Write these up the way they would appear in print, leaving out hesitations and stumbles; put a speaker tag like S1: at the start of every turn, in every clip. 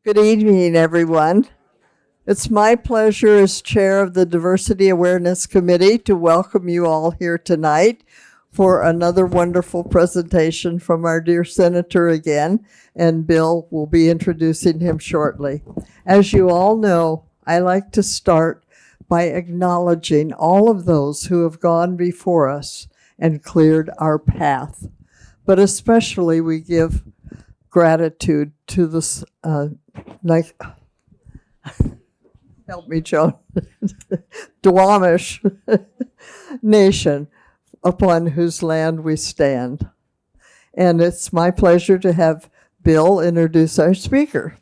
S1: Good evening, everyone. It's my pleasure as chair of the Diversity Awareness Committee to welcome you all here tonight for another wonderful presentation from our dear senator again, and Bill will be introducing him shortly. As you all know, I like to start by acknowledging all of those who have gone before us and cleared our path. But especially we give gratitude to this help me, Joan, Duwamish nation upon whose land we stand. And it's my pleasure to have Bill introduce our speaker.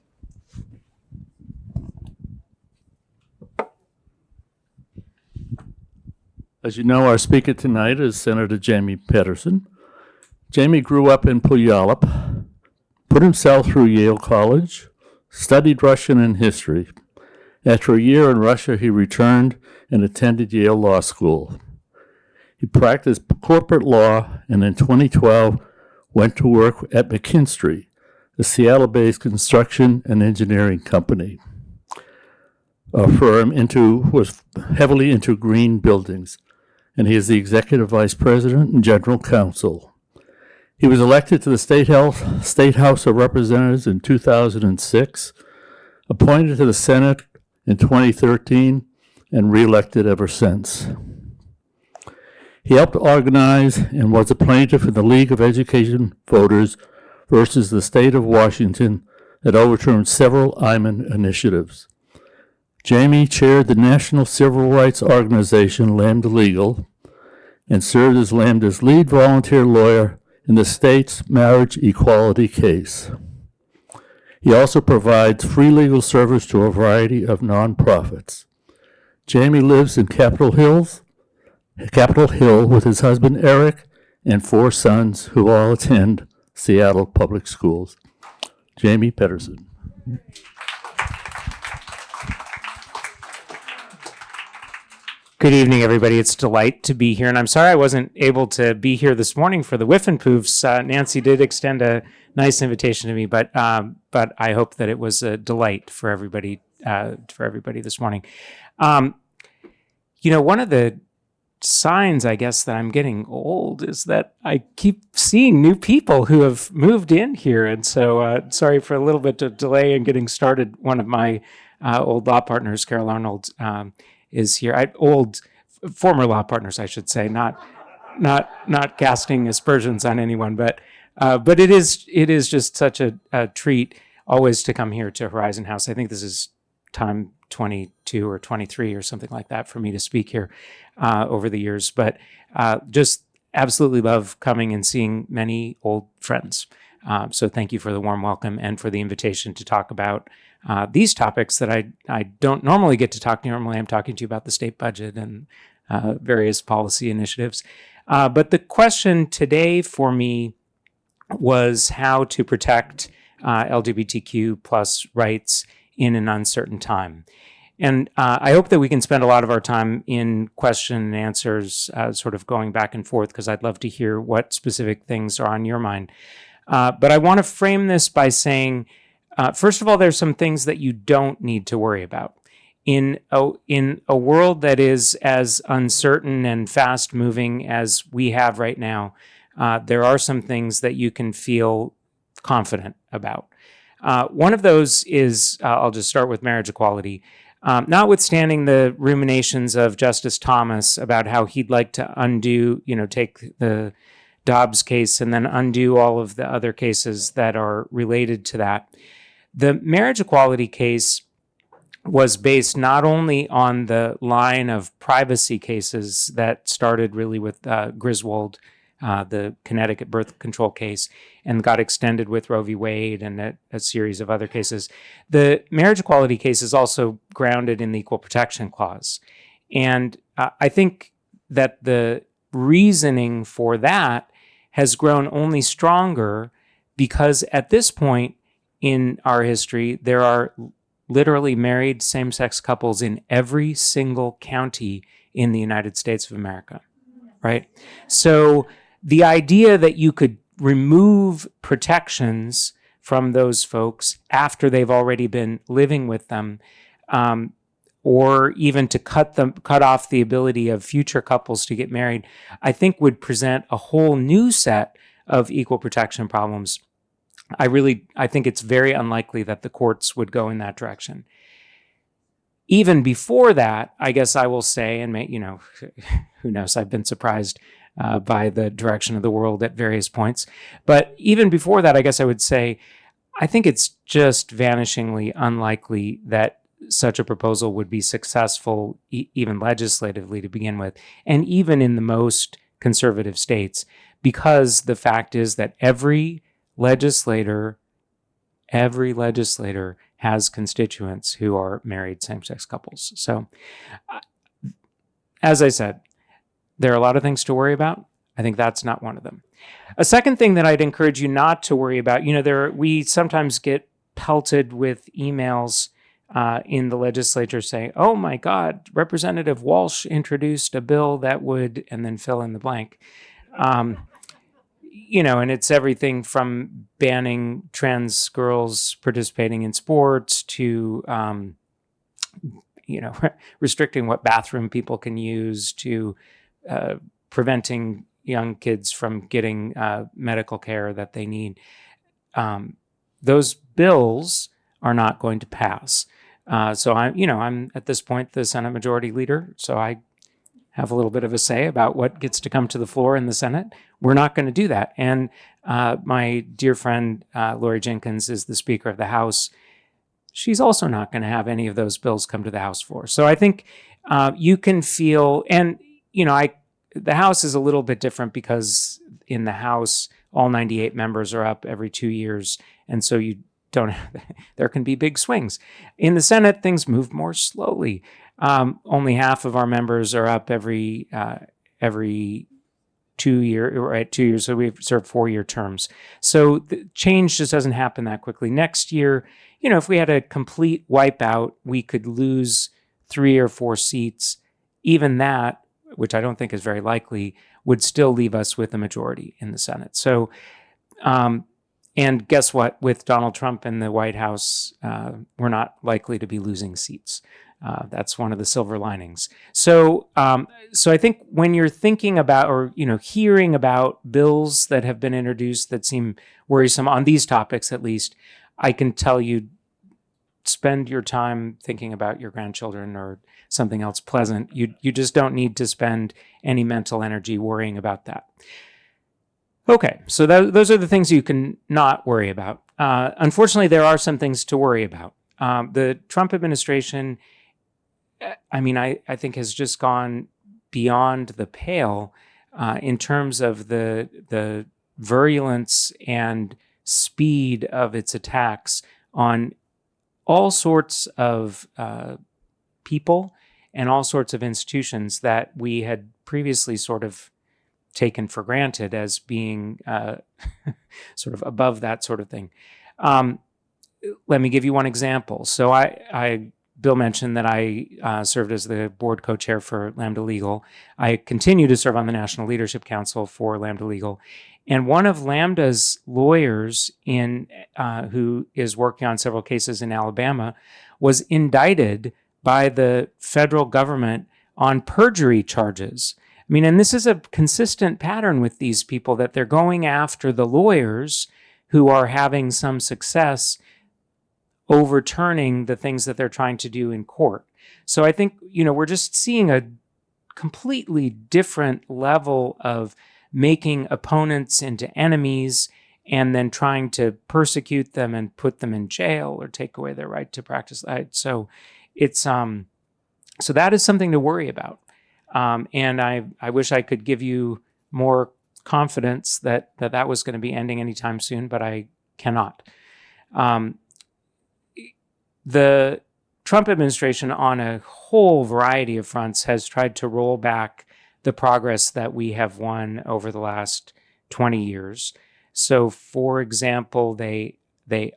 S2: As you know, our speaker tonight is Senator Jaime Pedersen. Jaime grew up in Puyallup, put himself through Yale College, studied Russian and history. After a year in Russia, he returned and attended Yale Law School. He practiced corporate law and in 2012 went to work at McKinstry, a Seattle-based construction and engineering company. A firm was heavily into green buildings, and he is the executive vice president and general counsel. He was elected to the State House of Representatives in 2006, appointed to the Senate in 2013, and reelected ever since. He helped organize and was a plaintiff in the League of Education Voters versus the state of Washington that overturned several Iman initiatives. Jaime chaired the National Civil Rights Organization, Lambda Legal, and served as Lambda's lead volunteer lawyer in the state's marriage equality case. He also provides free legal service to a variety of nonprofits. Jaime lives in Capitol Hill with his husband Eric and 4 sons who all attend Seattle Public Schools. Jaime Pedersen.
S3: Good evening, everybody. It's a delight to be here, and I'm sorry I wasn't able to be here this morning for the Whiffenpoofs. Nancy did extend a nice invitation to me, but I hope that it was a delight for everybody this morning. One of the signs, I guess, that I'm getting old is that I keep seeing new people who have moved in here, and so sorry for a little bit of delay in getting started. One of my old law partners, Carol Arnold, is here. Former law partners, I should say, not casting aspersions on anyone, but it is just such a treat always to come here to Horizon House. I think this is time 22 or 23 or something like that for me to speak here over the years, but just absolutely love coming and seeing many old friends. So thank you for the warm welcome and for the invitation to talk about these topics that I don't normally get to talk. Normally I'm talking to you about the state budget and various policy initiatives. But the question today for me was how to protect LGBTQ plus rights in an uncertain time. And I hope that we can spend a lot of our time in question and answers, sort of going back and forth, because I'd love to hear what specific things are on your mind. But I want to frame this by saying, first of all, there's some things that you don't need to worry about. In a world that is as uncertain and fast-moving as we have right now, there are some things that you can feel confident about. One of those is, I'll just start with marriage equality. Notwithstanding the ruminations of Justice Thomas about how he'd like to take the Dobbs case and then undo all of the other cases that are related to that. The marriage equality case was based not only on the line of privacy cases that started really with Griswold, the Connecticut birth control case, and got extended with Roe v. Wade and a series of other cases. The marriage equality case is also grounded in the Equal Protection Clause. And I think that the reasoning for that has grown only stronger because at this point in our history, there are literally married same-sex couples in every single county in the United States of America, right? So the idea that you could remove protections from those folks after they've already been living with them, or even to cut off the ability of future couples to get married, I think would present a whole new set of equal protection problems. I think it's very unlikely that the courts would go in that direction. Even before that, I guess I will say, and who knows, I've been surprised by the direction of the world at various points. But even before that, I guess I would say, I think it's just vanishingly unlikely that such a proposal would be successful, even legislatively to begin with, and even in the most conservative states, because the fact is that every legislator has constituents who are married same-sex couples. So, as I said, there are a lot of things to worry about. I think that's not one of them. A second thing that I'd encourage you not to worry about, we sometimes get pelted with emails in the legislature saying, oh my God, Representative Walsh introduced a bill that would, and then fill in the blank. And it's everything from banning trans girls participating in sports to, restricting what bathroom people can use to preventing young kids from getting medical care that they need. Those bills are not going to pass. So I'm at this point the Senate Majority Leader, so I have a little bit of a say about what gets to come to the floor in the Senate. We're not going to do that. And my dear friend Lori Jenkins is the Speaker of the House. She's also not going to have any of those bills come to the House floor. So I think you can feel, and the House is a little bit different because in the House, all 98 members are up every 2 years, and so there can be big swings. In the Senate, things move more slowly. Only half of our members are up every 2 years, right? 2 years. So we've served 4-year terms. So the change just doesn't happen that quickly. Next year, if we had a complete wipeout, we could lose 3 or 4 seats. Even that, which I don't think is very likely, would still leave us with a majority in the Senate. So, and guess what? With Donald Trump in the White House, we're not likely to be losing seats. That's one of the silver linings. So I think when you're thinking about, or hearing about bills that have been introduced that seem worrisome on these topics, at least, I can tell you, spend your time thinking about your grandchildren or something else pleasant. You just don't need to spend any mental energy worrying about that. Okay, so those are the things you can not worry about. Unfortunately, there are some things to worry about. The Trump administration, I think, has just gone beyond the pale in terms of the virulence and speed of its attacks on all sorts of people and all sorts of institutions that we had previously sort of taken for granted as being sort of above that sort of thing. Let me give you one example. So Bill mentioned that I served as the board co-chair for Lambda Legal. I continue to serve on the National Leadership Council for Lambda Legal. And one of Lambda's lawyers who is working on several cases in Alabama was indicted by the federal government on perjury charges. And this is a consistent pattern with these people, that they're going after the lawyers who are having some success overturning the things that they're trying to do in court. So I think, we're just seeing a completely different level of making opponents into enemies and then trying to persecute them and put them in jail or take away their right to practice. So it's so that is something to worry about. And I wish I could give you more confidence that was going to be ending anytime soon, but I cannot. The Trump administration, on a whole variety of fronts, has tried to roll back the progress that we have won over the last 20 years. So, for example, they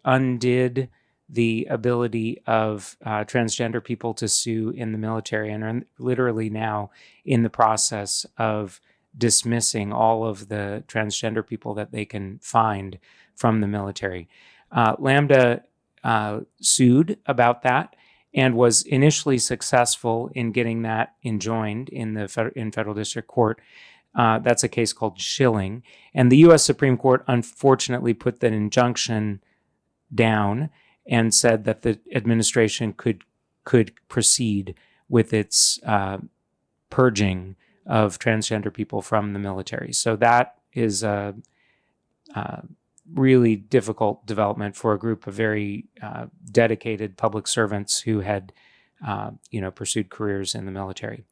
S3: undid the ability of transgender people to sue in the military, and are literally now in the process of dismissing all of the transgender people that they can find from the military. Lambda sued about that and was initially successful in getting that enjoined in federal district court. That's a case called Schilling. And the U.S. Supreme Court unfortunately put that injunction down and said that the administration could proceed with its purging of transgender people from the military. So that is a really difficult development for a group of very dedicated public servants who had, pursued careers in the military.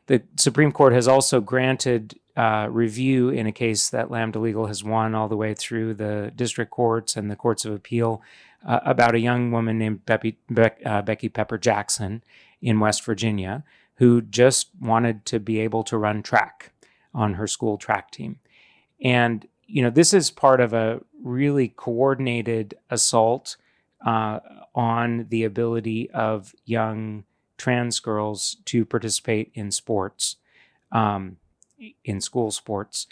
S3: The Supreme Court has also granted review in a case that Lambda Legal has won all the way through the district courts and the courts of appeal about a young woman named Becky Pepper Jackson in West Virginia who just wanted to be able to run track on her school track team. And, this is part of a really coordinated assault on the ability of young trans girls to participate in sports, in school sports.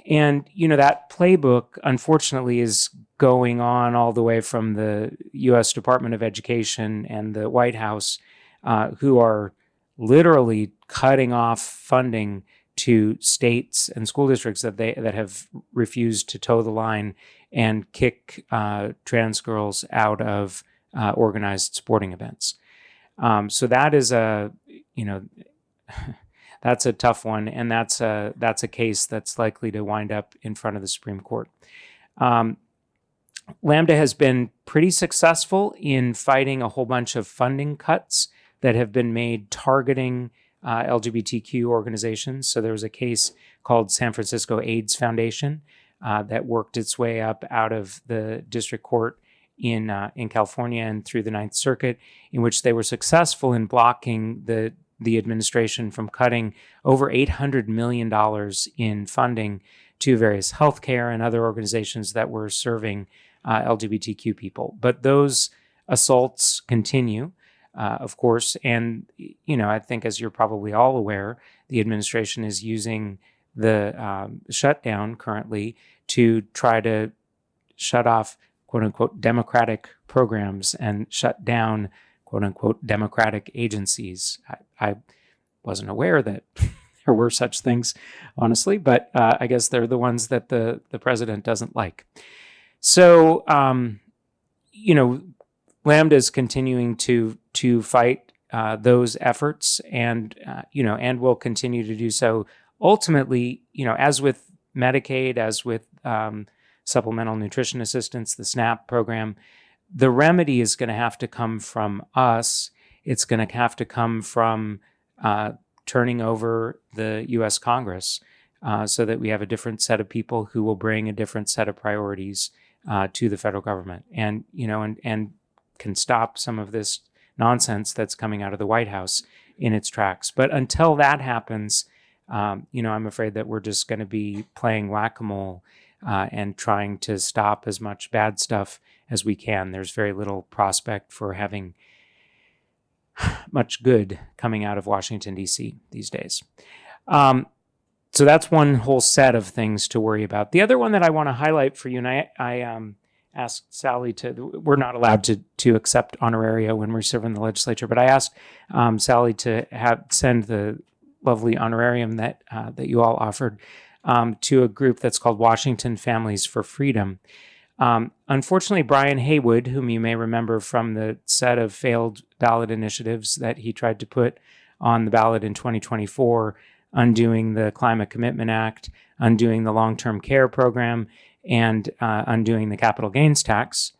S3: And, that playbook, unfortunately, is going on all the way from the U.S. Department of Education and the White House, who are literally cutting off funding to states and school districts that have refused to toe the line and kick trans girls out of organized sporting events. So that is that's a tough one, and that's a case that's likely to wind up in front of the Supreme Court. Lambda has been pretty successful in fighting a whole bunch of funding cuts that have been made targeting LGBTQ organizations. So there was a case called San Francisco AIDS Foundation that worked its way up out of the district court in California and through the Ninth Circuit, in which they were successful in blocking the administration from cutting over $800 million in funding to various healthcare and other organizations that were serving LGBTQ people. But those assaults continue, of course. And, I think, as you're probably all aware, the administration is using the shutdown currently to try to shut off, quote unquote, democratic programs and shut down, quote unquote, democratic agencies. I wasn't aware that there were such things, honestly, but I guess they're the ones that the president doesn't like. So, Lambda is continuing to fight those efforts, and and will continue to do so. Ultimately, as with Medicaid, as with supplemental nutrition assistance, the SNAP program, the remedy is going to have to come from us. It's going to have to come from turning over the U.S. Congress so that we have a different set of people who will bring a different set of priorities to the federal government, and can stop some of this nonsense that's coming out of the White House in its tracks. But until that happens, I'm afraid that we're just going to be playing whack-a-mole and trying to stop as much bad stuff as we can. There's very little prospect for having much good coming out of Washington, D.C. these days. So that's one whole set of things to worry about. The other one that I want to highlight for you, and I asked Sally we're not allowed to accept honoraria when we serve in the legislature, but I asked Sally to send the lovely honorarium that you all offered to a group that's called Washington Families for Freedom. Unfortunately, Brian Haywood, whom you may remember from the set of failed ballot initiatives that he tried to put on the ballot in 2024, undoing the Climate Commitment Act, undoing the long-term care program, and undoing the capital gains tax,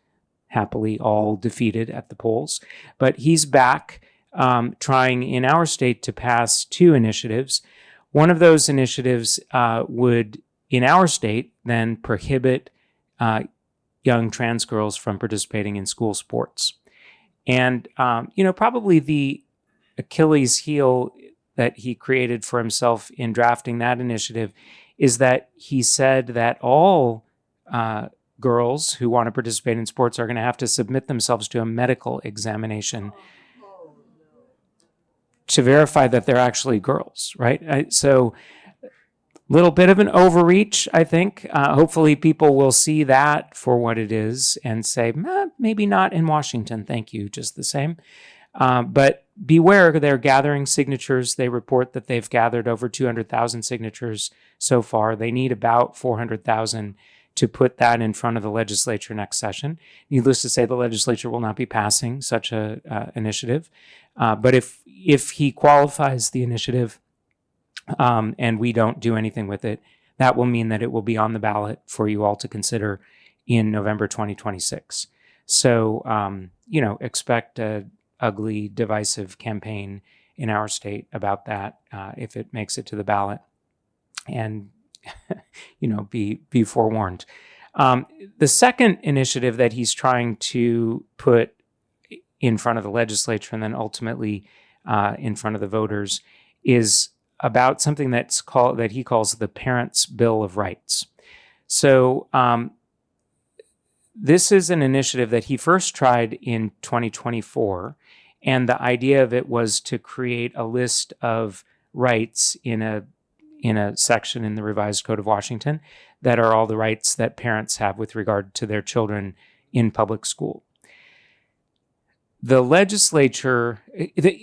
S3: happily all defeated at the polls. But he's back trying in our state to pass two initiatives. One of those initiatives would, in our state, then prohibit young trans girls from participating in school sports. And, probably the Achilles heel that he created for himself in drafting that initiative is that he said that all girls who want to participate in sports are going to have to submit themselves to a medical examination to verify that they're actually girls, right? So little bit of an overreach, I think. Hopefully people will see that for what it is and say, maybe not in Washington, thank you, just the same. But beware, they're gathering signatures. They report that they've gathered over 200,000 signatures so far. They need about 400,000 to put that in front of the legislature next session. Needless to say, the legislature will not be passing such a initiative. But if he qualifies the initiative, and we don't do anything with it, that will mean that it will be on the ballot for you all to consider in November 2026. So, expect a ugly, divisive campaign in our state about that if it makes it to the ballot. And, be forewarned. The second initiative that he's trying to put in front of the legislature and then ultimately in front of the voters is about something that he calls the Parents' Bill of Rights. So this is an initiative that he first tried in 2024, and the idea of it was to create a list of rights in a section in the Revised Code of Washington that are all the rights that parents have with regard to their children in public school. The legislature,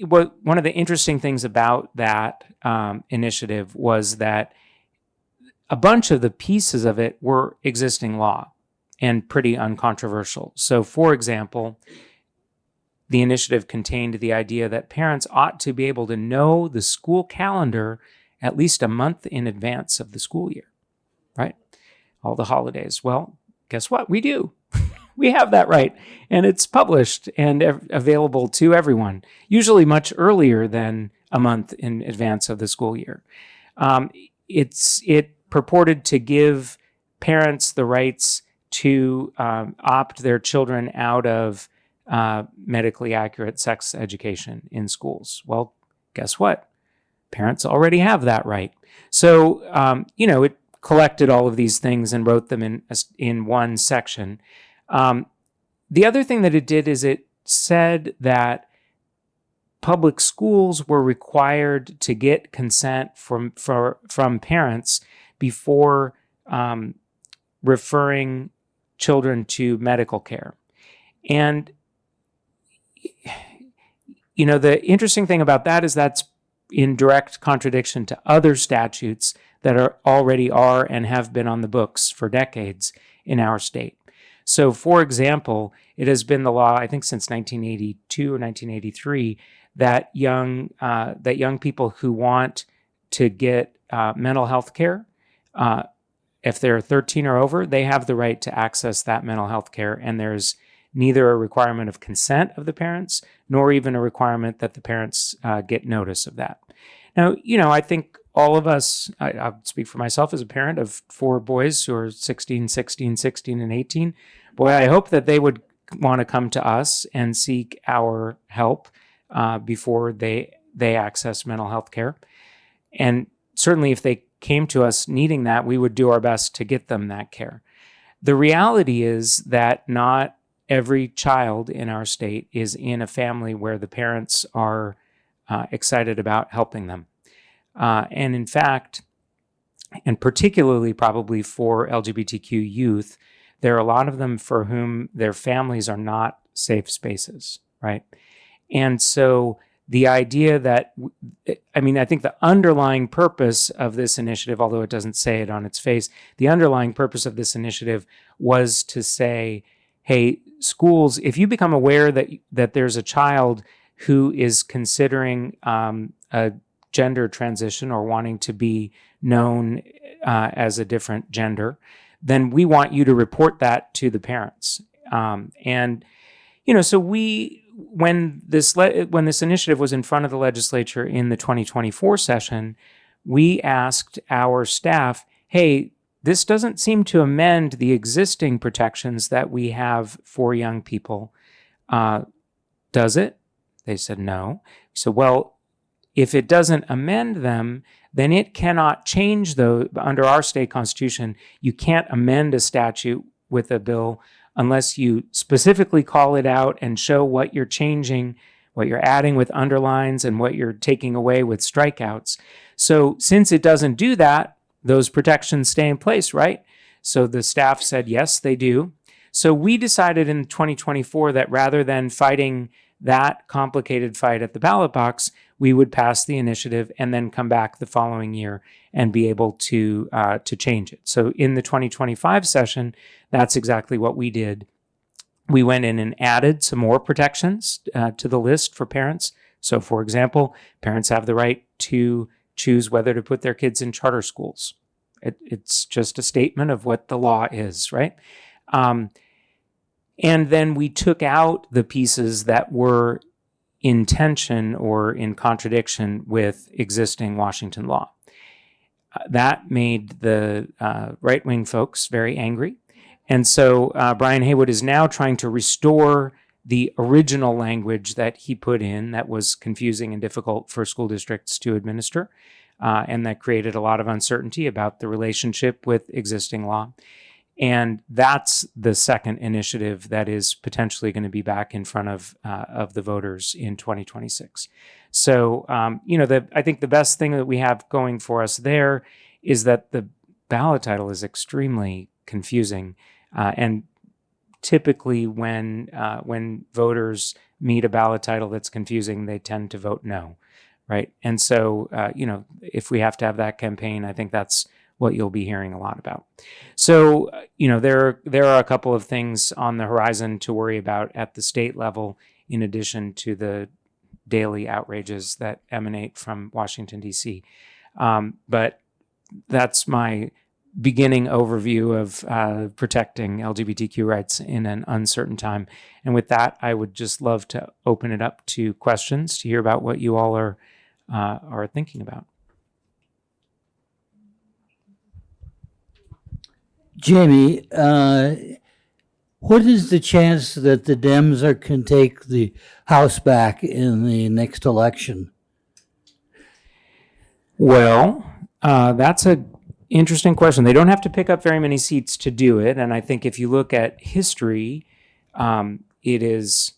S3: one of the interesting things about that initiative was that a bunch of the pieces of it were existing law and pretty uncontroversial. So, for example, the initiative contained the idea that parents ought to be able to know the school calendar at least a month in advance of the school year, right? All the holidays. Well, guess what? We do. We have that right, and it's published and available to everyone, usually much earlier than a month in advance of the school year. It purported to give parents the rights to opt their children out of medically accurate sex education in schools. Well, guess what? Parents already have that right. So, it collected all of these things and wrote them in one section. The other thing that it did is it said that public schools were required to get consent from parents before referring children to medical care. And, the interesting thing about that is that's in direct contradiction to other statutes that already are and have been on the books for decades in our state. So, for example, it has been the law, I think since 1982 or 1983, that young people who want to get mental health care, if they're 13 or over, they have the right to access that mental health care. And there's neither a requirement of consent of the parents, nor even a requirement that the parents get notice of that. Now, I think all of us, I'll speak for myself as a parent of 4 boys who are 16, 16, and 18. Boy, I hope that they would want to come to us and seek our help before they access mental health care. And certainly if they came to us needing that, we would do our best to get them that care. The reality is that not every child in our state is in a family where the parents are excited about helping them. And in fact, and particularly probably for LGBTQ youth, there are a lot of them for whom their families are not safe spaces, right? And so the idea that, I think the underlying purpose of this initiative, although it doesn't say it on its face, the underlying purpose of this initiative was to say, hey, schools, if you become aware that there's a child who is considering a gender transition or wanting to be known as a different gender, then we want you to report that to the parents. So when this initiative was in front of the legislature in the 2024 session, we asked our staff, hey, this doesn't seem to amend the existing protections that we have for young people. Does it? They said no. So, well, if it doesn't amend them, then it cannot change those. Under our state constitution, you can't amend a statute with a bill unless you specifically call it out and show what you're changing, what you're adding with underlines, and what you're taking away with strikeouts. So since it doesn't do that, those protections stay in place, right? So the staff said, yes, they do. So we decided in 2024 that rather than fighting that complicated fight at the ballot box, we would pass the initiative and then come back the following year and be able to change it. So in the 2025 session, that's exactly what we did. We went in and added some more protections to the list for parents. So, for example, parents have the right to choose whether to put their kids in charter schools. It's just a statement of what the law is, right? And then we took out the pieces that were in tension or in contradiction with existing Washington law. That made the right-wing folks very angry. And so Brian Haywood is now trying to restore the original language that he put in that was confusing and difficult for school districts to administer, and that created a lot of uncertainty about the relationship with existing law. And that's the second initiative that is potentially going to be back in front of the voters in 2026. So, I think the best thing that we have going for us there is that the ballot title is extremely confusing. And typically when voters meet a ballot title that's confusing, they tend to vote no, right? And so, if we have to have that campaign, I think that's what you'll be hearing a lot about. So, there are a couple of things on the horizon to worry about at the state level, in addition to the daily outrages that emanate from Washington, D.C. But that's my beginning overview of protecting LGBTQ rights in an uncertain time. And with that, I would just love to open it up to questions to hear about what you all are thinking about.
S4: Jamie, what is the chance that the Dems can take the House back in the next election?
S3: Well, that's a interesting question. They don't have to pick up very many seats to do it. And I think if you look at history, it is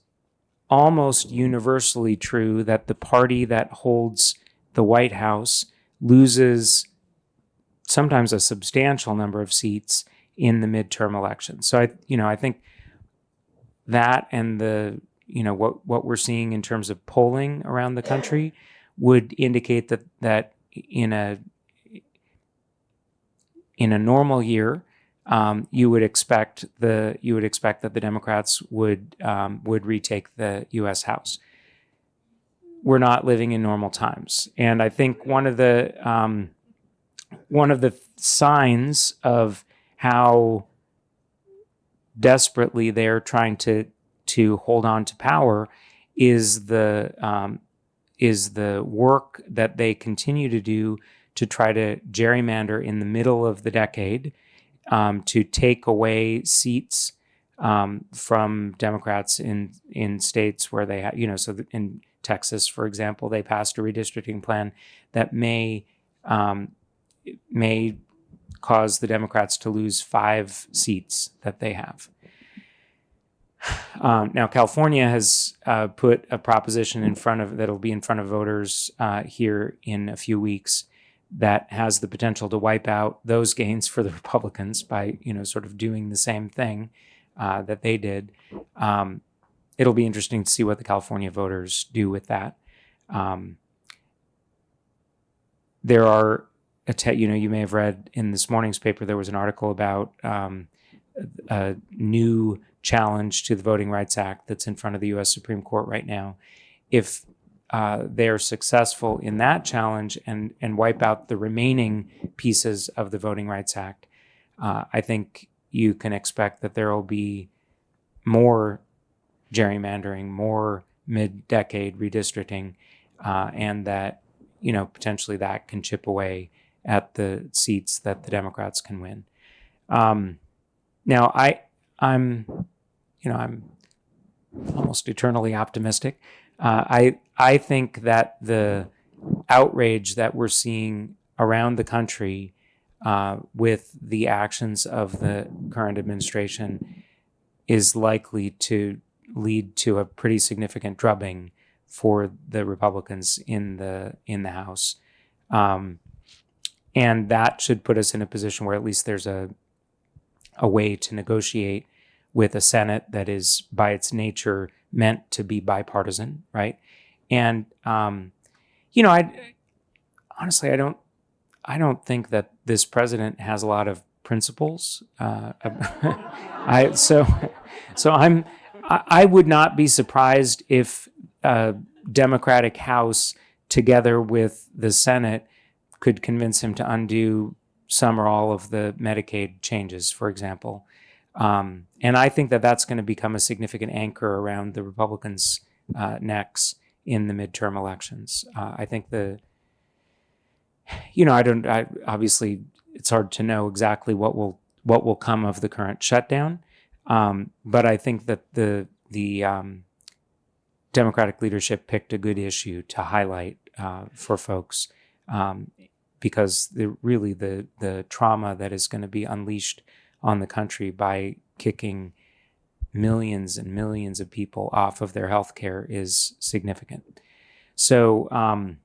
S3: almost universally true that the party that holds the White House loses sometimes a substantial number of seats in the midterm elections. So I think that and the what we're seeing in terms of polling around the country would indicate that in a normal year, you would expect that the Democrats would retake the U.S. House. We're not living in normal times, and I think one of the signs of how desperately they're trying to hold on to power is the work that they continue to do to try to gerrymander in the middle of the decade, to take away seats from Democrats in states where they have, so in Texas, for example, they passed a redistricting plan that may cause the Democrats to lose 5 seats that they have. Now, California has put a proposition that'll be in front of voters here in a few weeks that has the potential to wipe out those gains for the Republicans by, sort of doing the same thing that they did. It'll be interesting to see what the California voters do with that. There are, you may have read in this morning's paper, there was an article about a new challenge to the Voting Rights Act that's in front of the U.S. Supreme Court right now. If they're successful in that challenge and wipe out the remaining pieces of the Voting Rights Act, I think you can expect that there will be more gerrymandering, more mid-decade redistricting, and that, potentially that can chip away at the seats that the Democrats can win. Now, I'm almost eternally optimistic. I think that the outrage that we're seeing around the country with the actions of the current administration is likely to lead to a pretty significant drubbing for the Republicans in the House. And that should put us in a position where at least there's a way to negotiate with a Senate that is by its nature meant to be bipartisan, right? And I honestly, I don't think that this president has a lot of principles. I would not be surprised if a Democratic House, together with the Senate, could convince him to undo some or all of the Medicaid changes, for example. And I think that that's going to become a significant anchor around the Republicans' necks in the midterm elections. I think obviously it's hard to know exactly what will come of the current shutdown. But I think that the Democratic leadership picked a good issue to highlight for folks, because the trauma that is going to be unleashed on the country by kicking millions and millions of people off of their health care is significant. So, I'm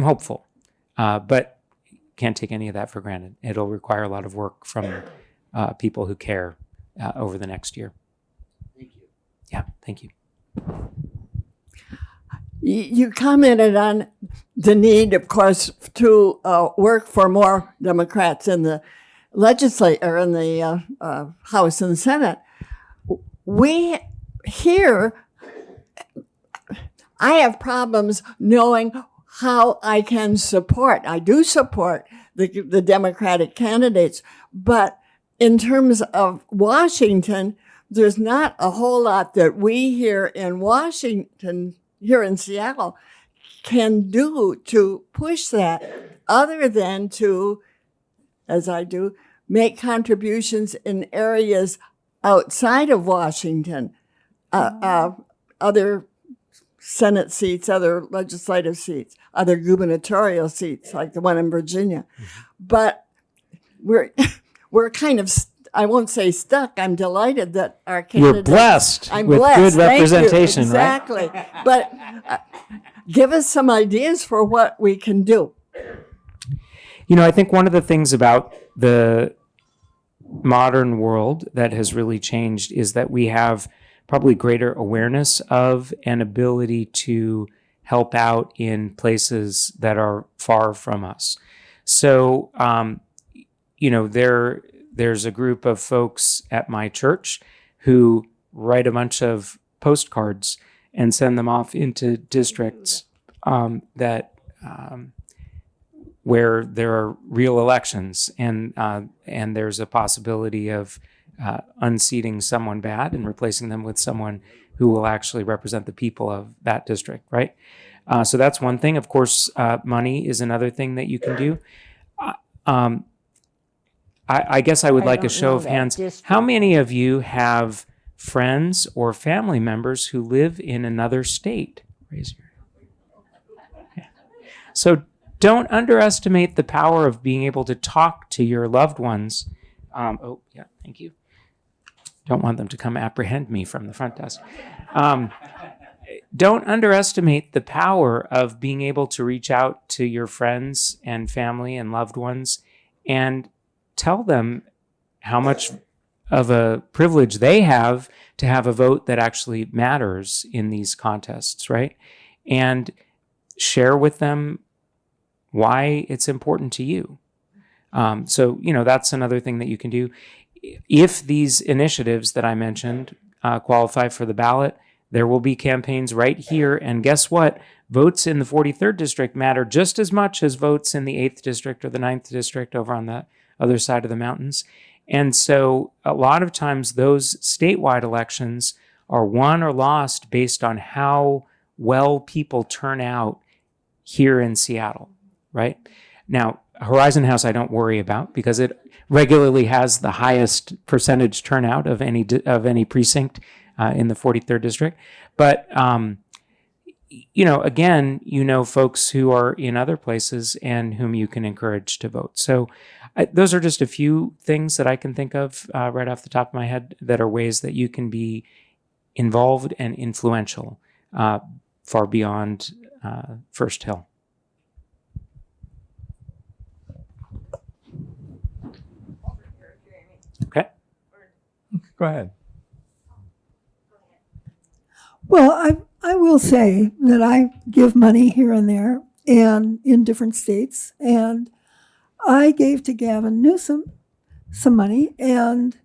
S3: hopeful, but can't take any of that for granted. It'll require a lot of work from people who care over the next year.
S4: Thank you.
S3: Yeah, thank you.
S1: You commented on the need, of course, to work for more Democrats in the legislature, in the House and Senate. We here, I have problems knowing how I can support. I do support the Democratic candidates, but in terms of Washington, there's not a whole lot that we here in Washington, here in Seattle, can do to push that, other than to, as I do, make contributions in areas outside of Washington, other Senate seats, other legislative seats, other gubernatorial seats, like the one in Virginia. But we're kind of, I won't say stuck. I'm delighted that our candidates.
S3: You're blessed
S1: I'm
S3: with
S1: blessed.
S3: good representation,
S1: exactly.
S3: right?
S1: But give us some ideas for what we can do.
S3: I think one of the things about the modern world that has really changed is that we have probably greater awareness of and ability to help out in places that are far from us. So, there's a group of folks at my church who write a bunch of postcards and send them off into districts where there are real elections, and there's a possibility of unseating someone bad and replacing them with someone who will actually represent the people of that district, right? So that's one thing. Of course, money is another thing that you can do. I guess I would like a show of hands. How many of you have friends or family members who live in another state? Raise your hand. Yeah. So don't underestimate the power of being able to talk to your loved ones. Thank you. Don't want them to come apprehend me from the front desk. Don't underestimate the power of being able to reach out to your friends and family and loved ones and tell them how much of a privilege they have to have a vote that actually matters in these contests, right? And share with them why it's important to you. So that's another thing that you can do. If these initiatives that I mentioned qualify for the ballot, there will be campaigns right here. And guess what? Votes in the 43rd district matter just as much as votes in the 8th district or the 9th district over on the other side of the mountains. And so a lot of times those statewide elections are won or lost based on how well people turn out here in Seattle, right? Now, Horizon House I don't worry about because it regularly has the highest percentage turnout of any precinct in the 43rd district. But again, folks who are in other places and whom you can encourage to vote. So those are just a few things that I can think of right off the top of my head that are ways that you can be involved and influential far beyond First Hill.
S5: Go ahead.
S6: Well, I will say that I give money here and there and in different states. And I gave to Gavin Newsom some money, and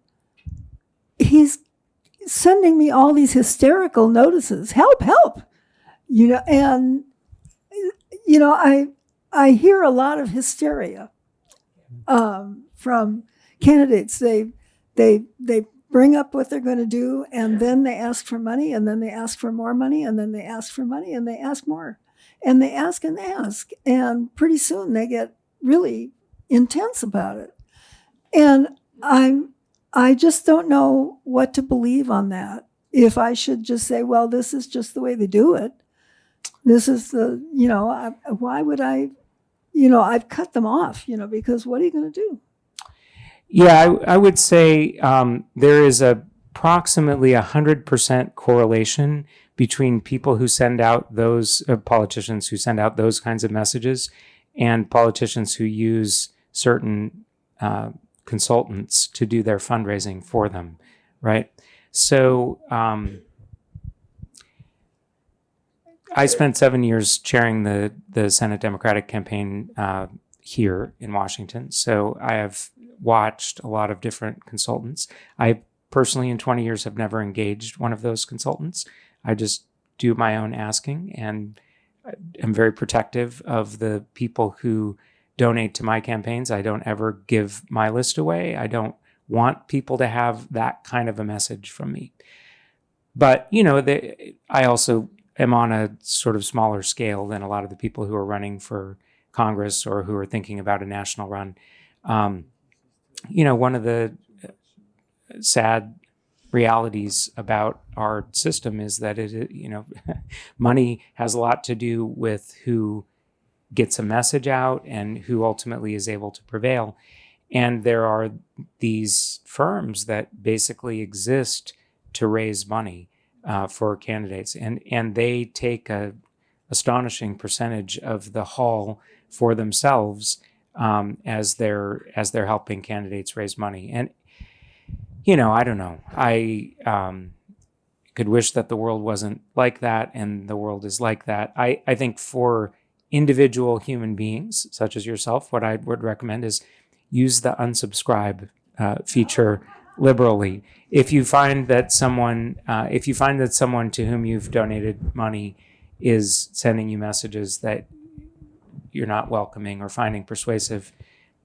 S6: he's sending me all these hysterical notices. Help, help. And I hear a lot of hysteria from candidates. They bring up what they're going to do, and then they ask for money, and then they ask for more money, and then they ask for money, and they ask more. And they ask and ask, and pretty soon they get really intense about it. And I just don't know what to believe on that. If I should just say, well, this is just the way they do it. This is why would I, I've cut them off, because what are you going to do?
S3: Yeah, I would say there is approximately 100% correlation between people who send out those politicians who send out those kinds of messages and politicians who use certain consultants to do their fundraising for them, right? So I spent 7 years chairing the Senate Democratic campaign here in Washington. So I have watched a lot of different consultants. I personally, in 20 years, have never engaged one of those consultants. I just do my own asking, and am very protective of the people who donate to my campaigns. I don't ever give my list away. I don't want people to have that kind of a message from me. But, I also am on a sort of smaller scale than a lot of the people who are running for Congress or who are thinking about a national run. One of the sad realities about our system is that money has a lot to do with who gets a message out and who ultimately is able to prevail. And there are these firms that basically exist to raise money for candidates, and they take a astonishing percentage of the haul for themselves as they're helping candidates raise money. And I don't know. I could wish that the world wasn't like that, and the world is like that. I think for individual human beings, such as yourself, what I would recommend is use the unsubscribe feature liberally. If you find that someone to whom you've donated money is sending you messages that you're not welcoming or finding persuasive,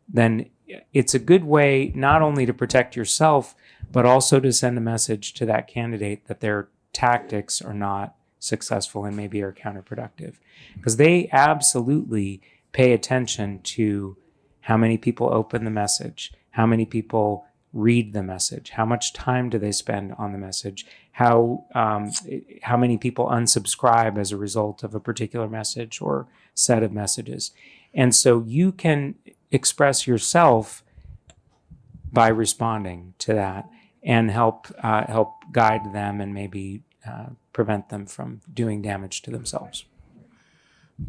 S3: then it's a good way not only to protect yourself, but also to send a message to that candidate that their tactics are not successful and maybe are counterproductive. Because they absolutely pay attention to how many people open the message, how many people read the message, how much time do they spend on the message, how many people unsubscribe as a result of a particular message or set of messages. And so you can express yourself by responding to that and help guide them and maybe prevent them from doing damage to themselves.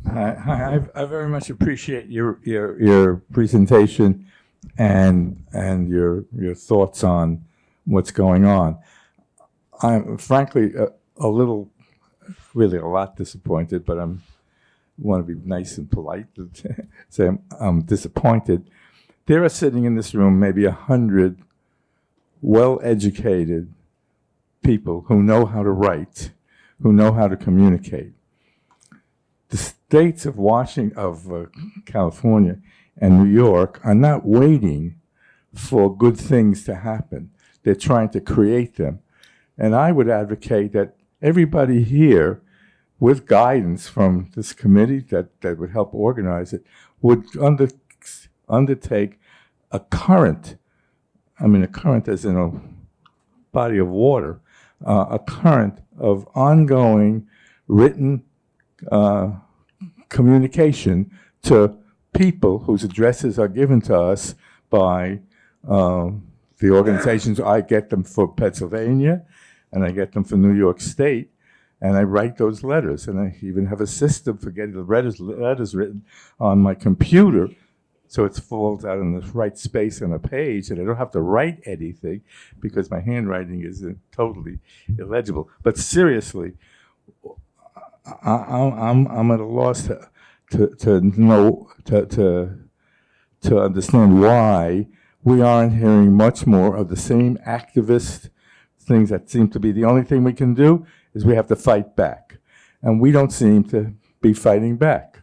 S5: I very much appreciate your presentation and your thoughts on what's going on. I'm frankly a lot disappointed, but I want to be nice and polite to say I'm disappointed. There are sitting in this room maybe 100 well-educated people who know how to write, who know how to communicate. The states of California and New York are not waiting for good things to happen. They're trying to create them. And I would advocate that everybody here, with guidance from this committee that would help organize it, would undertake a current as in a body of water, a current of ongoing written communication to people whose addresses are given to us by the organizations. I get them for Pennsylvania, and I get them for New York State, and I write those letters. And I even have a system for getting the letters written on my computer so it falls out in the right space on a page, and I don't have to write anything because my handwriting is totally illegible. But seriously, I'm at a loss to know to understand why we aren't hearing much more of the same activist things that seem to be the only thing we can do is we have to fight back. And we don't seem to be fighting back.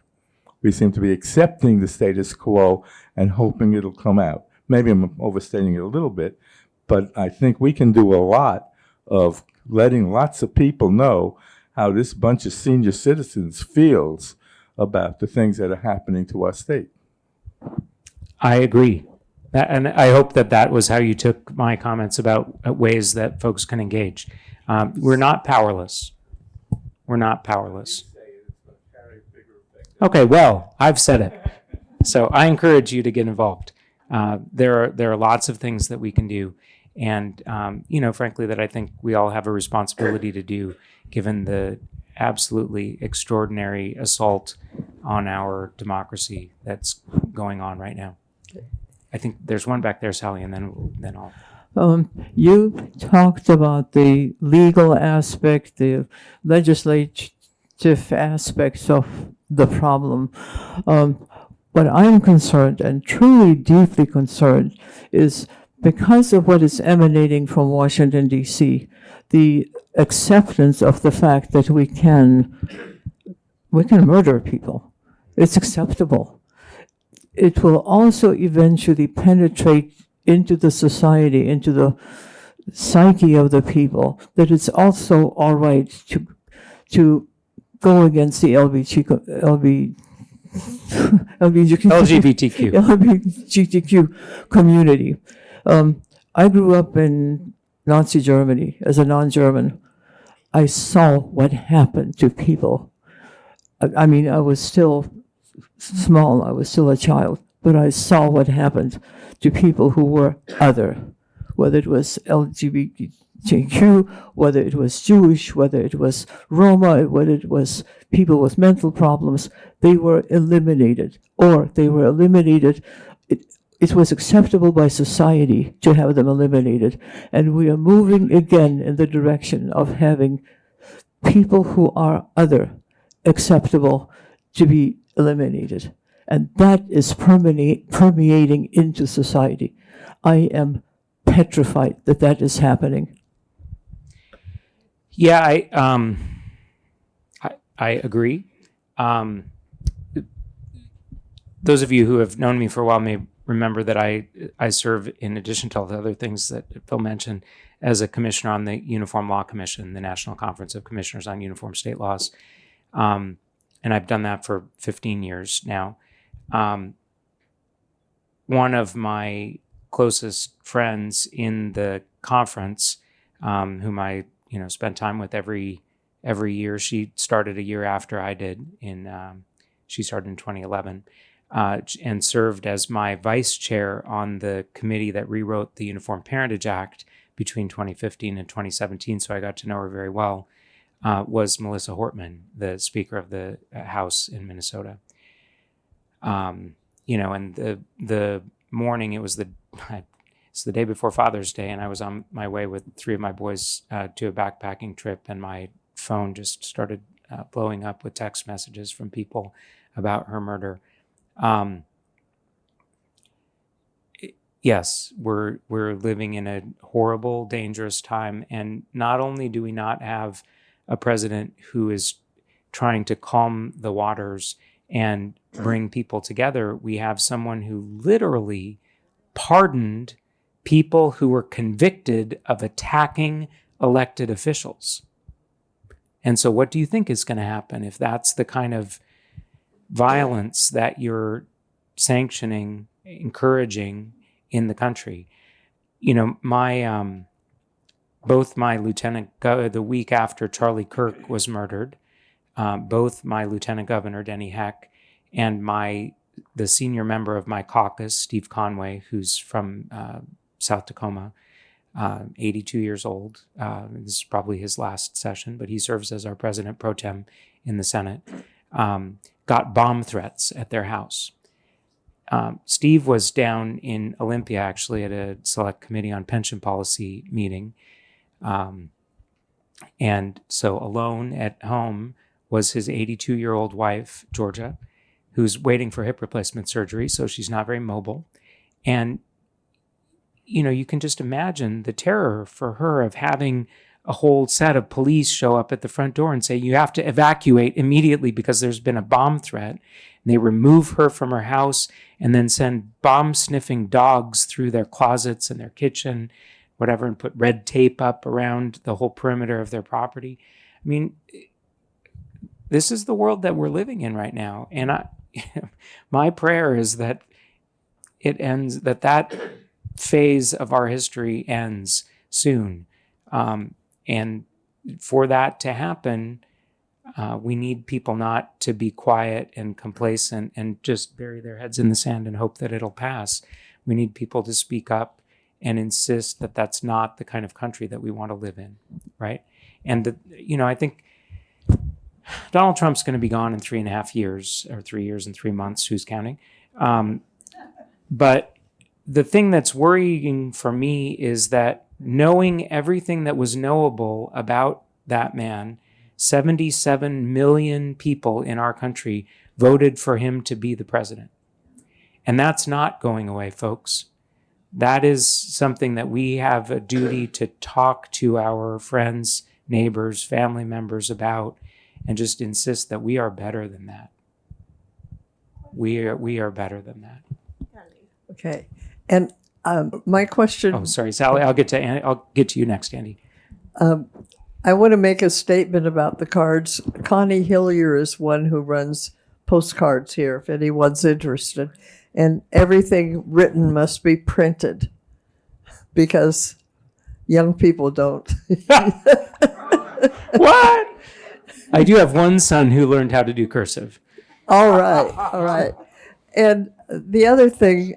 S5: We seem to be accepting the status quo and hoping it'll come out. Maybe I'm overstating it a little bit, but I think we can do a lot of letting lots of people know how this bunch of senior citizens feels about the things that are happening to our state.
S3: I agree. And I hope that that was how you took my comments about ways that folks can engage. We're not powerless. We're not powerless. Okay, well, I've said it. So I encourage you to get involved. There are lots of things that we can do. And, frankly, that I think we all have a responsibility to do, given the absolutely extraordinary assault on our democracy that's going on right now. I think there's one back there, Sally, and then I'll.
S7: You talked about the legal aspect, the legislative aspects of the problem. What I'm concerned, and truly deeply concerned, is because of what is emanating from Washington, D.C., the acceptance of the fact that we can murder people. It's acceptable. It will also eventually penetrate into the society, into the psyche of the people, that it's also all right to go against the LGBTQ community. I grew up in Nazi Germany as a non-German. I saw what happened to people. I mean, I was still small, I was still a child, but I saw what happened to people who were other, whether it was LGBTQ, whether it was Jewish, whether it was Roma, whether it was people with mental problems. They were eliminated, it was acceptable by society to have them eliminated. And we are moving again in the direction of having people who are other acceptable to be eliminated. And that is permeating into society. I am petrified that that is happening.
S3: Yeah, I agree. Those of you who have known me for a while may remember that I serve, in addition to all the other things that Phil mentioned, as a commissioner on the Uniform Law Commission, the National Conference of Commissioners on Uniform State Laws. And I've done that for 15 years now. One of my closest friends in the conference, whom I spend time with every year, she started a year after I did. She started in 2011. And served as my vice chair on the committee that rewrote the Uniform Parentage Act between 2015 and 2017, so I got to know her very well, was Melissa Hortman, the Speaker of the House in Minnesota. And the morning, it's the day before Father's Day, and I was on my way with 3 of my boys to a backpacking trip, and my phone just started blowing up with text messages from people about her murder. Yes, we're living in a horrible, dangerous time. And not only do we not have a president who is trying to calm the waters and bring people together, we have someone who literally pardoned people who were convicted of attacking elected officials. And so what do you think is going to happen if that's the kind of violence that you're sanctioning, encouraging in the country? Both my lieutenant, the week after Charlie Kirk was murdered, both my lieutenant governor, Denny Heck, and the senior member of my caucus, Steve Conway, who's from South Tacoma, 82 years old. This is probably his last session, but he serves as our president pro tem in the Senate. Got bomb threats at their house. Steve was down in Olympia, actually, at a select committee on pension policy meeting. And so alone at home was his 82-year-old wife, Georgia, who's waiting for hip replacement surgery, so she's not very mobile. And, you can just imagine the terror for her of having a whole set of police show up at the front door and say, you have to evacuate immediately because there's been a bomb threat. And they remove her from her house and then send bomb-sniffing dogs through their closets and their kitchen, whatever, and put red tape up around the whole perimeter of their property. I mean, this is the world that we're living in right now. And my prayer is that it ends, that phase of our history ends soon. And for that to happen, we need people not to be quiet and complacent and just bury their heads in the sand and hope that it'll pass. We need people to speak up and insist that that's not the kind of country that we want to live in, right? And, I think Donald Trump's going to be gone in 3.5 years, or 3 years and 3 months, who's counting? But the thing that's worrying for me is that knowing everything that was knowable about that man, 77 million people in our country voted for him to be the president. And that's not going away, folks. That is something that we have a duty to talk to our friends, neighbors, family members about, and just insist that we are better than that. We are better than that.
S1: Okay. And my question.
S3: Oh, sorry, Sally. I'll get to you next, Andy.
S1: I want to make a statement about the cards. Connie Hillier is one who runs postcards here, if anyone's interested. And everything written must be printed because young people don't.
S3: What? I do have one son who learned how to do cursive.
S1: All right. And the other thing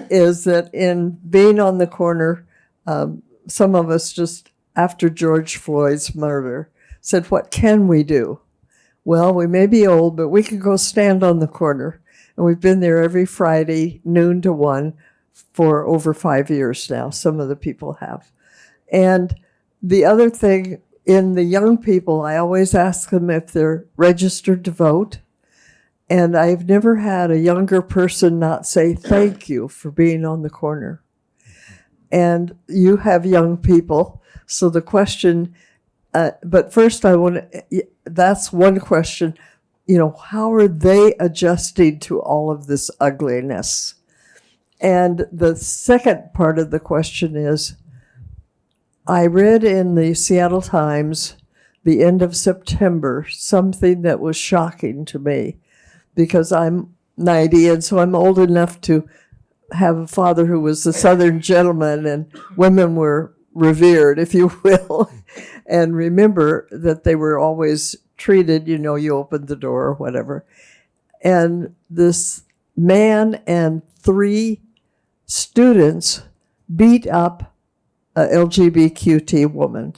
S1: is that in being on the corner, some of us just after George Floyd's murder said, what can we do? Well, we may be old, but we can go stand on the corner. And we've been there every Friday, noon to 1, for over 5 years now. Some of the people have. And the other thing, in the young people, I always ask them if they're registered to vote. And I've never had a younger person not say thank you for being on the corner. And you have young people. So the question, but first that's one question. How are they adjusting to all of this ugliness? And the second part of the question is, I read in the Seattle Times, the end of September, something that was shocking to me because I'm 90 and so I'm old enough to have a father who was a Southern gentleman and women were revered, if you will, and remember that they were always treated, you opened the door or whatever. And this man and 3 students beat up a LGBTQ woman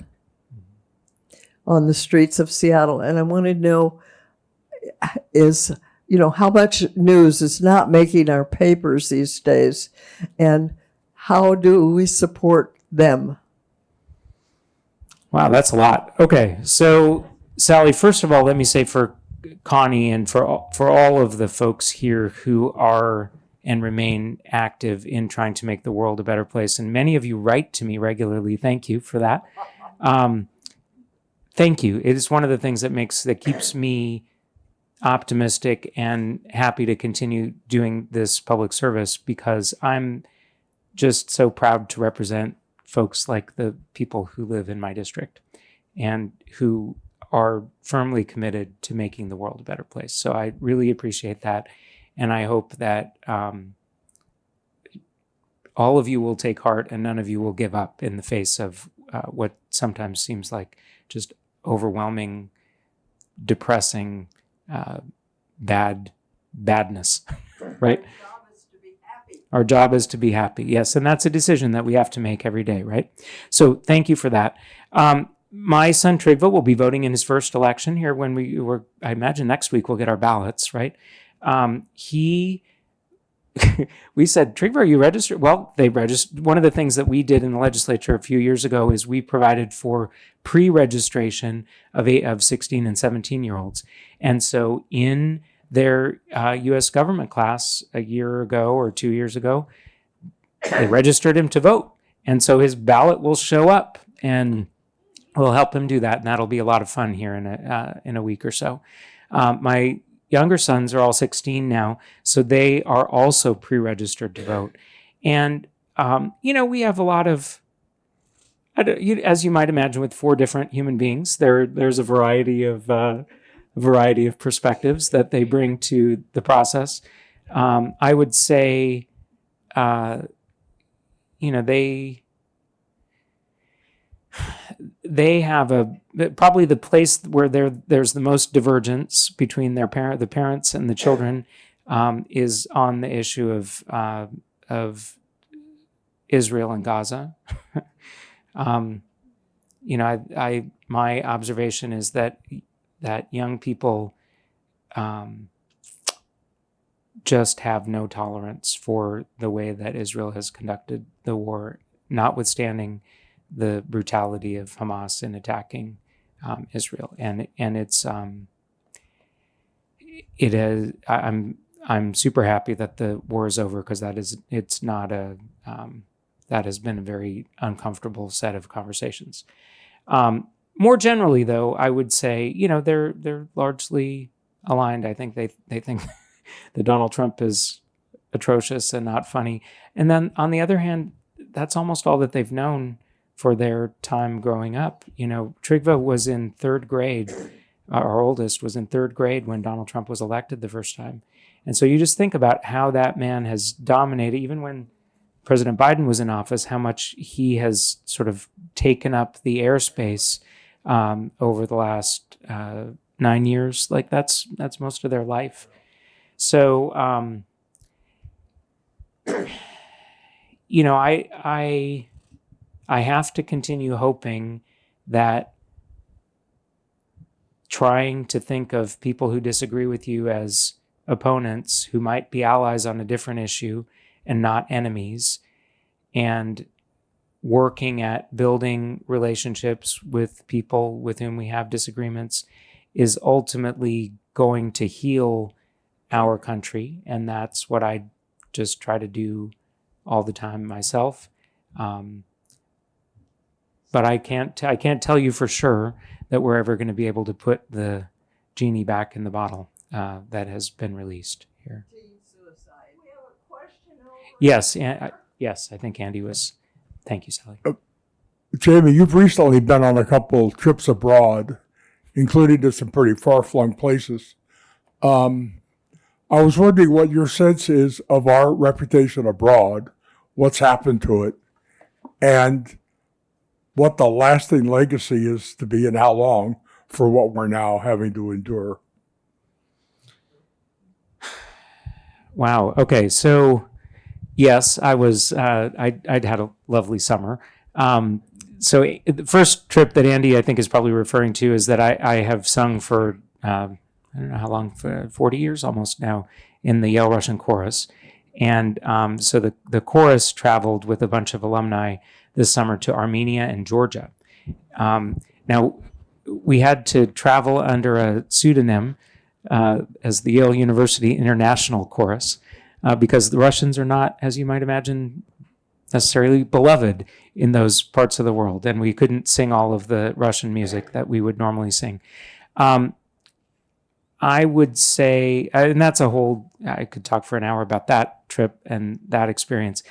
S1: on the streets of Seattle. And I want to know how much news is not making our papers these days, and how do we support them?
S3: Wow, that's a lot. Okay, so Sally, first of all, let me say for Connie and for all of the folks here who are and remain active in trying to make the world a better place, and many of you write to me regularly. Thank you for that. Thank you. It is one of the things that keeps me optimistic and happy to continue doing this public service, because I'm just so proud to represent folks like the people who live in my district and who are firmly committed to making the world a better place. So I really appreciate that. And I hope that all of you will take heart and none of you will give up in the face of what sometimes seems like just overwhelming, depressing, badness, right? Our job is to be happy. Yes, and that's a decision that we have to make every day, right? So thank you for that. My son Trigva will be voting in his first election here when I imagine next week we'll get our ballots, right? He we said, Trigva, are you registered? Well, they registered. One of the things that we did in the legislature a few years ago is we provided for pre-registration of 16 and 17-year-olds. And so in their U.S. government class a year ago or 2 years ago, they registered him to vote. And so his ballot will show up, and we'll help him do that. And that'll be a lot of fun here in a week or so. My younger sons are all 16 now, so they are also pre-registered to vote. And, we have a lot of, as you might imagine, with 4 different human beings, there's a variety of perspectives that they bring to the process. I would say, they have probably the place where there's the most divergence between the parents and the children is on the issue of Israel and Gaza. My observation is that young people just have no tolerance for the way that Israel has conducted the war, notwithstanding the brutality of Hamas in attacking Israel, and it's it has. I'm super happy that the war is over, because that has been a very uncomfortable set of conversations. More generally, though, I would say they're largely aligned. I think they think that Donald Trump is atrocious and not funny, and then on the other hand, that's almost all that they've known for their time growing up. Trigva was in 3rd grade. Our oldest was in 3rd grade when Donald Trump was elected the first time. And so you just think about how that man has dominated, even when President Biden was in office, how much he has sort of taken up the airspace over the last 9 years. Like that's most of their life. So, I have to continue hoping that trying to think of people who disagree with you as opponents who might be allies on a different issue and not enemies, and working at building relationships with people with whom we have disagreements is ultimately going to heal our country. And that's what I just try to do all the time myself. But I can't tell you for sure that we're ever going to be able to put the genie back in the bottle that has been released here. Yes, yes, I think Andy was. Thank you, Sally.
S8: Jamie, you've recently been on a couple trips abroad, including to some pretty far-flung places. I was wondering what your sense is of our reputation abroad, what's happened to it, and what the lasting legacy is to be, and how long for what we're now having to endure.
S3: Wow. Okay. So, yes, I was. I'd had a lovely summer. So the first trip that Andy, I think, is probably referring to is that I have sung for I don't know how long, for 40 years almost now, in the Yale Russian Chorus, and so the chorus traveled with a bunch of alumni this summer to Armenia and Georgia. Now, we had to travel under a pseudonym as the Yale University International Chorus because the Russians are not, as you might imagine, necessarily beloved in those parts of the world, and we couldn't sing all of the Russian music that we would normally sing. I would say, and that's a whole, I could talk for an hour about that trip and that experience.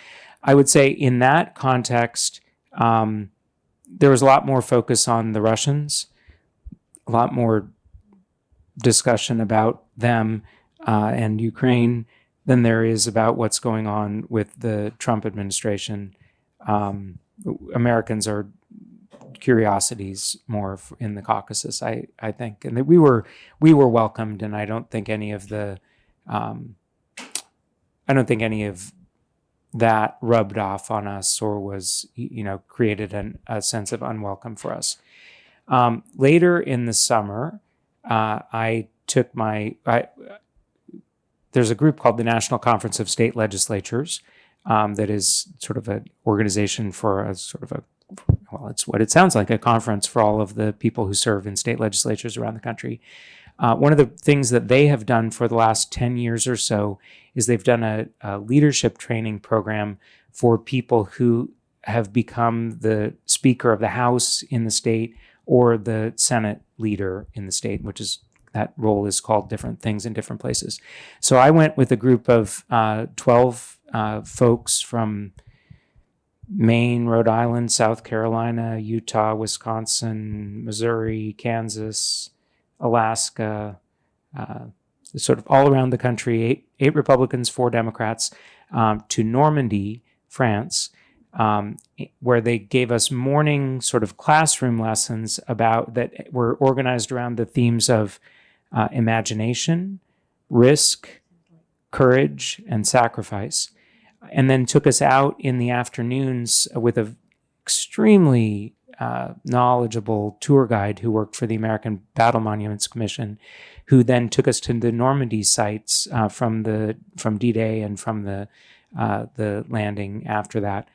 S3: I would say in that context, there was a lot more focus on the Russians, a lot more discussion about them and Ukraine than there is about what's going on with the Trump administration. Americans are curiosities more in the Caucasus, I think, and that we were welcomed, and I don't think any of that rubbed off on us or was, created a sense of unwelcome for us. Later in the summer, there's there's a group called the National Conference of State Legislatures that is sort of an organization for a sort of a, well, it's what it sounds like, a conference for all of the people who serve in state legislatures around the country. One of the things that they have done for the last 10 years or so is they've done a leadership training program for people who have become the Speaker of the House in the state or the Senate leader in the state, which is, that role is called different things in different places. So I went with a group of 12 folks from Maine, Rhode Island, South Carolina, Utah, Wisconsin, Missouri, Kansas, Alaska, sort of all around the country, eight Republicans, 4 Democrats, to Normandy, France, where they gave us morning sort of classroom lessons about that were organized around the themes of imagination, risk, courage, and sacrifice, and then took us out in the afternoons with an extremely knowledgeable tour guide who worked for the American Battle Monuments Commission, who then took us to the Normandy sites from D-Day and from the landing after that,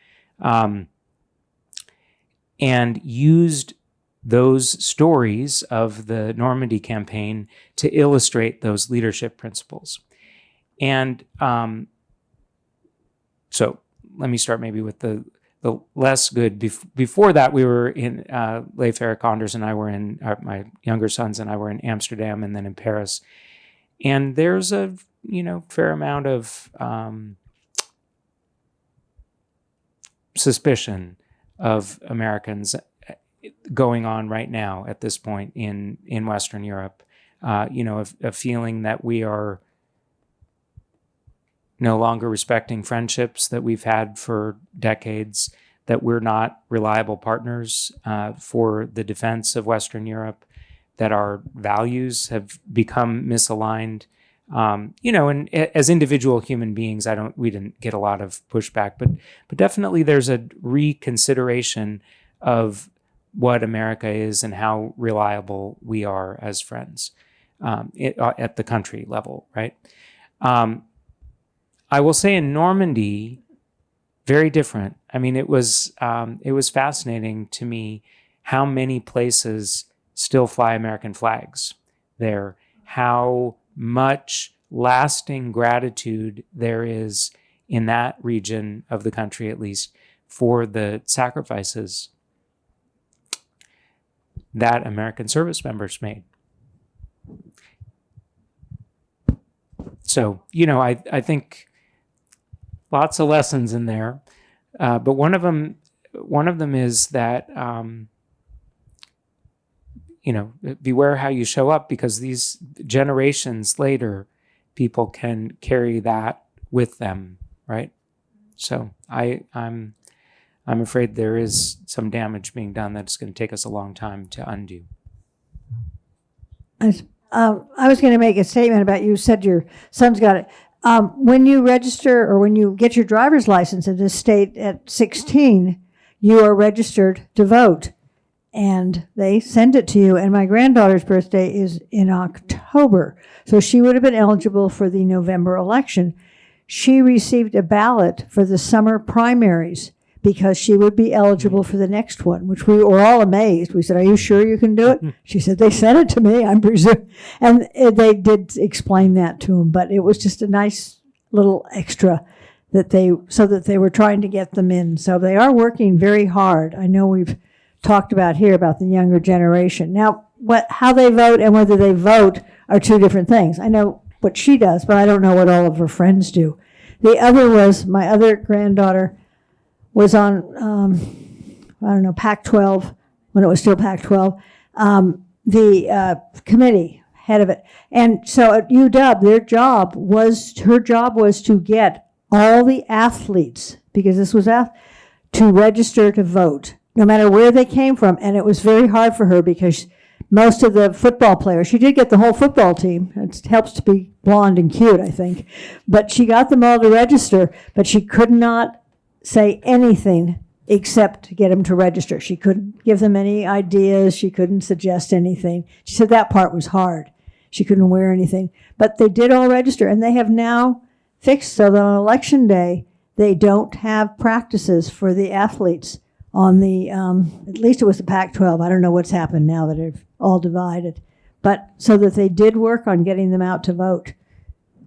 S3: and used those stories of the Normandy campaign to illustrate those leadership principles. And so let me start maybe with the less good. Before that, we were in, Leif Eric Anders and I were in, my younger sons and I were in Amsterdam and then in Paris. And there's a, fair amount of suspicion of Americans going on right now at this point in Western Europe, a feeling that we are no longer respecting friendships that we've had for decades, that we're not reliable partners for the defense of Western Europe, that our values have become misaligned. And as individual human beings, we didn't get a lot of pushback, but definitely there's a reconsideration of what America is and how reliable we are as friends at the country level, right? I will say in Normandy, very different. I mean, it was fascinating to me how many places still fly American flags there, how much lasting gratitude there is in that region of the country, at least, for the sacrifices that American service members made. So, I think lots of lessons in there, but one of them is that beware how you show up, because these generations later, people can carry that with them, right? So I'm afraid there is some damage being done that's going to take us a long time to undo.
S6: I was going to make a statement about, you said your son's got it. When you register or when you get your driver's license in this state at 16, you are registered to vote. And they send it to you. And my granddaughter's birthday is in October. So she would have been eligible for the November election. She received a ballot for the summer primaries because she would be eligible for the next one, which we were all amazed. We said, "Are you sure you can do it?" She said, "They sent it to me, I'm presuming." And they did explain that to him, but it was just a nice little extra so that they were trying to get them in. So they are working very hard. I know we've talked about here about the younger generation. Now, how they vote and whether they vote are two different things. I know what she does, but I don't know what all of her friends do. The other was, my other granddaughter was on, Pac-12, when it was still Pac-12, the committee, head of it. And so at UW, her job was to get all the athletes, because this was to register to vote, no matter where they came from. And it was very hard for her because most of the football players, she did get the whole football team. It helps to be blonde and cute, I think. But she got them all to register, but she could not say anything except to get them to register. She couldn't give them any ideas. She couldn't suggest anything. She said that part was hard.
S9: she couldn't wear anything. But they did all register, and they have now fixed so that on election day, they don't have practices for the athletes on the, at least it was the Pac-12. I don't know what's happened now that they've all divided. But so that they did work on getting them out to vote.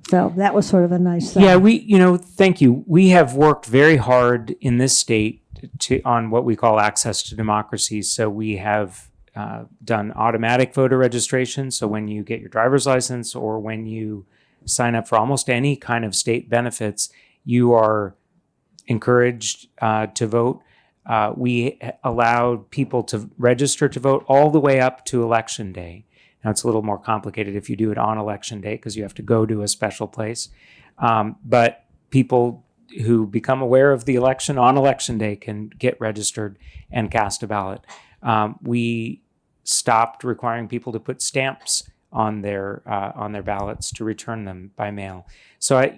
S9: So that was sort of a nice thing.
S3: Yeah, thank you. We have worked very hard in this state on what we call access to democracy. So we have done automatic voter registration. So when you get your driver's license or when you sign up for almost any kind of state benefits, you are encouraged to vote. We allowed people to register to vote all the way up to election day. Now, it's a little more complicated if you do it on election day because you have to go to a special place. But people who become aware of the election on election day can get registered and cast a ballot. We stopped requiring people to put stamps on their ballots to return them by mail. So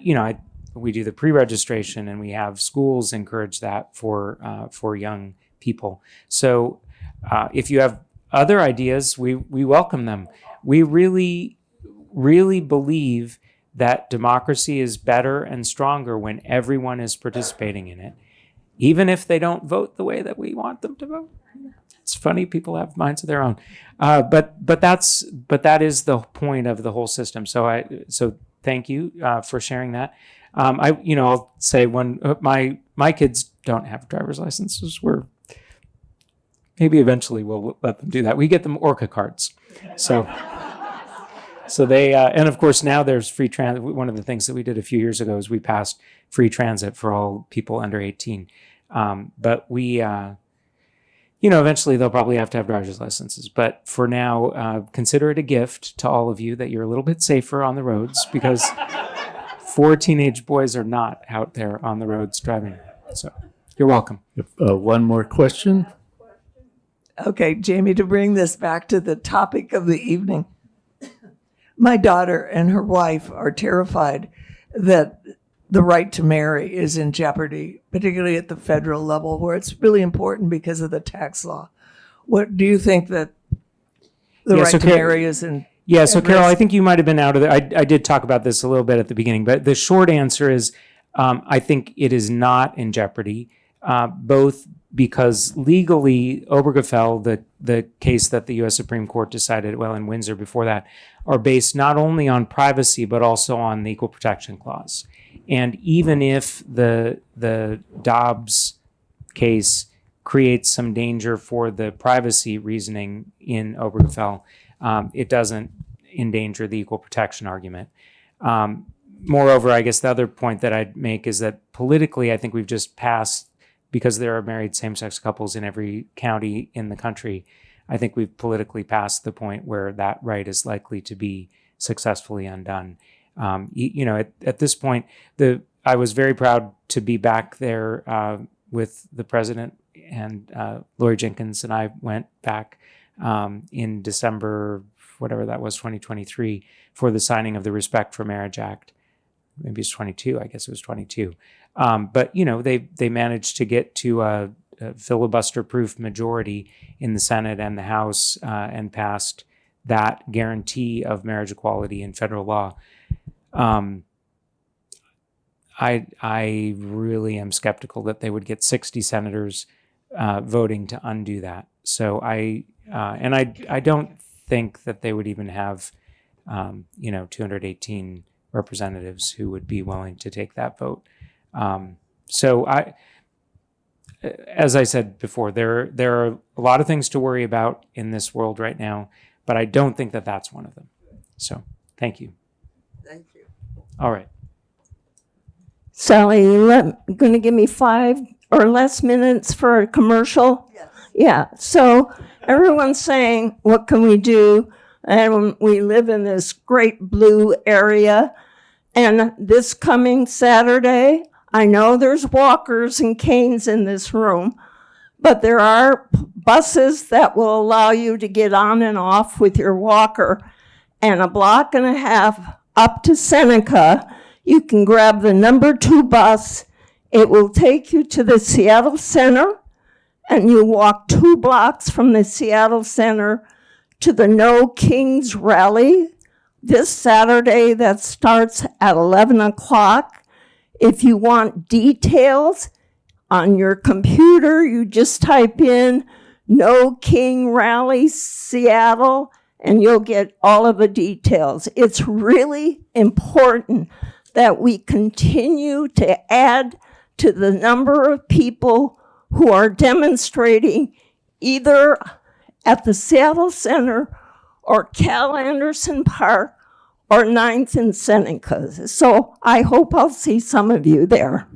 S3: we do the pre-registration, and we have schools encourage that for young people. So if you have other ideas, we welcome them. We really, really believe that democracy is better and stronger when everyone is participating in it, even if they don't vote the way that we want them to vote. It's funny, people have minds of their own, but that is the point of the whole system. So thank you for sharing that. I'll say when my kids don't have driver's licenses, maybe eventually we'll let them do that. We get them Orca cards. So they, and of course now there's free transit. One of the things that we did a few years ago is we passed free transit for all people under 18. But we, eventually they'll probably have to have driver's licenses. But for now, consider it a gift to all of you that you're a little bit safer on the roads because 4 teenage boys are not out there on the roads driving. So you're welcome.
S2: One more question.
S10: Okay, Jamie, to bring this back to the topic of the evening, my daughter and her wife are terrified that the right to marry is in jeopardy, particularly at the federal level where it's really important because of the tax law. What do you think that the right to marry is in?
S3: Yeah, so Carol, I think you might have been out of there. I did talk about this a little bit at the beginning, but the short answer is I think it is not in jeopardy, both because legally, Obergefell, the case that the U.S. Supreme Court decided, in Windsor before that, are based not only on privacy, but also on the Equal Protection Clause. And even if the Dobbs case creates some danger for the privacy reasoning in Obergefell, it doesn't endanger the equal protection argument. Moreover, I guess the other point that I'd make is that politically, I think we've just passed, because there are married same-sex couples in every county in the country, I think we've politically passed the point where that right is likely to be successfully undone. At this point, I was very proud to be back there with the president, and Lori Jenkins and I went back in December, whatever that was, 2023, for the signing of the Respect for Marriage Act. Maybe it's 22. I guess it was 22. But they managed to get to a filibuster-proof majority in the Senate and the House and passed that guarantee of marriage equality in federal law. I really am skeptical that they would get 60 senators voting to undo that. So I don't think that they would even have 218 representatives who would be willing to take that vote. As I said before, there are a lot of things to worry about in this world right now, but I don't think that that's one of them. So thank you.
S1: Thank you.
S3: All right.
S11: Sally, you're going to give me 5 or less minutes for a commercial?
S1: Yes.
S11: Yeah. So everyone's saying, what can we do? And we live in this great blue area. And this coming Saturday, I know there's walkers and canes in this room, but there are buses that will allow you to get on and off with your walker. And a block and a half up to Seneca, you can grab the number 2 bus. It will take you to the Seattle Center, and you walk 2 blocks from the Seattle Center to the No Kings Rally this Saturday that starts at 11 o'clock. If you want details on your computer, you just type in No King Rally Seattle and you'll get all of the details. It's really important that we continue to add to the number of people who are demonstrating either at the Seattle Center or Cal Anderson Park or 9th and Seneca. So I hope I'll see some of you there.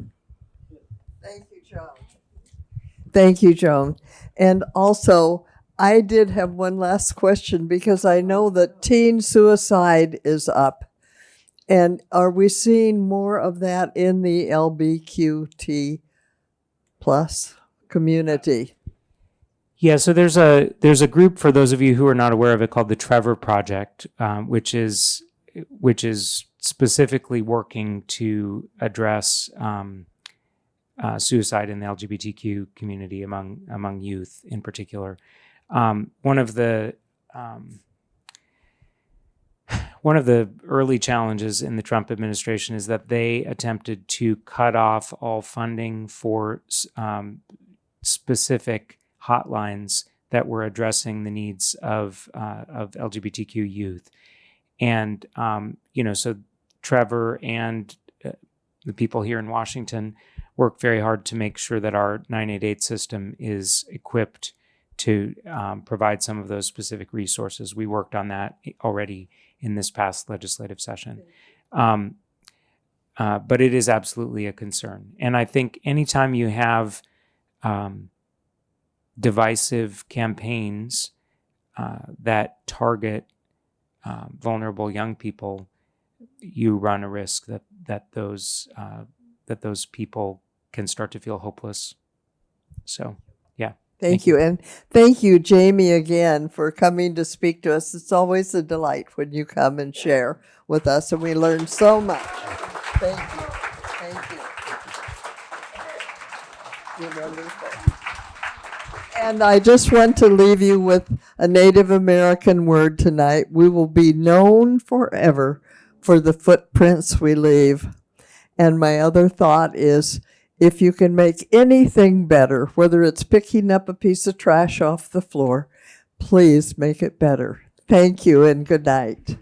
S1: Thank you, Joan. Thank you, Joan. And also, I did have one last question because I know that teen suicide is up. And are we seeing more of that in the LBQT plus community?
S3: Yeah, so there's a group, for those of you who are not aware of it, called the Trevor Project, which is specifically working to address suicide in the LGBTQ community among youth in particular. One of the early challenges in the Trump administration is that they attempted to cut off all funding for specific hotlines that were addressing the needs of LGBTQ youth. And, so Trevor and the people here in Washington work very hard to make sure that our 988 system is equipped to provide some of those specific resources. We worked on that already in this past legislative session. But it is absolutely a concern. And I think anytime you have divisive campaigns that target vulnerable young people, you run a risk that those people can start to feel hopeless. So, yeah.
S1: Thank you. And thank you, Jamie, again, for coming to speak to us. It's always a delight when you come and share with us, and we learn so much. Thank you. Thank you. You're wonderful. And I just want to leave you with a Native American word tonight. We will be known forever for the footprints we leave. And my other thought is, if you can make anything better, whether it's picking up a piece of trash off the floor, please make it better. Thank you and good night.